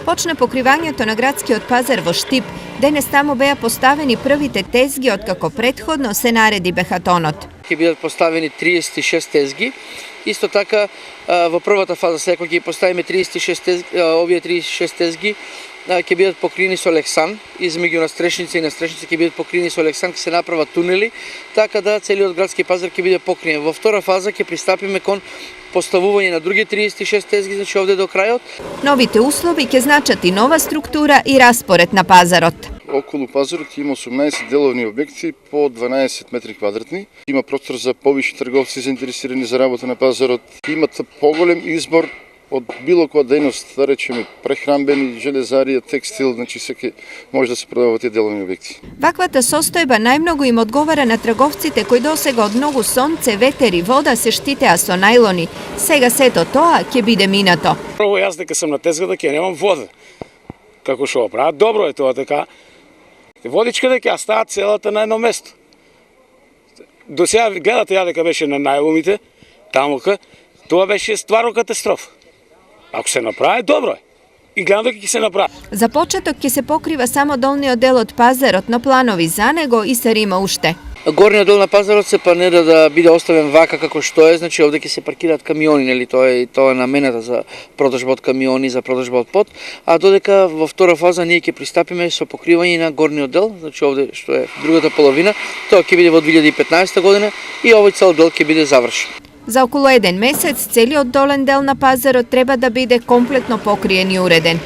Почне покривањето на градскиот пазар во Штип. Денес таму беа поставени првите тезги откако претходно се нареди бехатонот. Ќе бидат поставени 36 тезги. Исто така во првата фаза сега кога ќе поставиме 36 тезги, овие 36 тезги ќе бидат покриени со лексан, измеѓу настрешници и настрешници ќе бидат покриени со лексан, ќе се направат тунели, така да целиот градски пазар ќе биде покриен. Во втора фаза ќе пристапиме кон поставување на други 36 тезги, значи овде до крајот. Новите услови ќе значат и нова структура и распоред на пазарот. Околу пазарот има 18 деловни објекти по 12 метри квадратни. Има простор за повише трговци заинтересирани за работа на пазарот. Имат поголем избор од било која дејност, да речеме прехранбени, железарија, текстил, значи секој може да се продава во тие деловни објекти. Ваквата состојба најмногу им одговара на трговците кои досега од многу сонце, ветер и вода се штитеа со најлони. Сега сето тоа ќе биде минато. Прво јас дека сум на тезгата ќе немам вода. Како што прават, добро е тоа така. Водичката ќе стават целата на едно место. До сега гледате ја дека беше на најлоните, тамука, тоа беше стварно катастрофа. Ако се направи, добро е. И гледам дека ќе се направи. За почеток ќе се покрива само долниот дел од пазарот, но планови за него и се има уште. Горниот дел на пазарот се планира да биде оставен вака како што е, значи овде ќе се паркираат камиони, нели, тоа е намената за продажба од камиони, за продажба од пот, а додека во втора фаза ние ќе пристапиме со покривање на горниот дел, значи овде што е другата половина, тоа ќе биде во 2015 година и овој цел дел ќе биде завршен. За околу еден месец целиот долен дел на пазарот треба да биде комплетно покриен и уреден.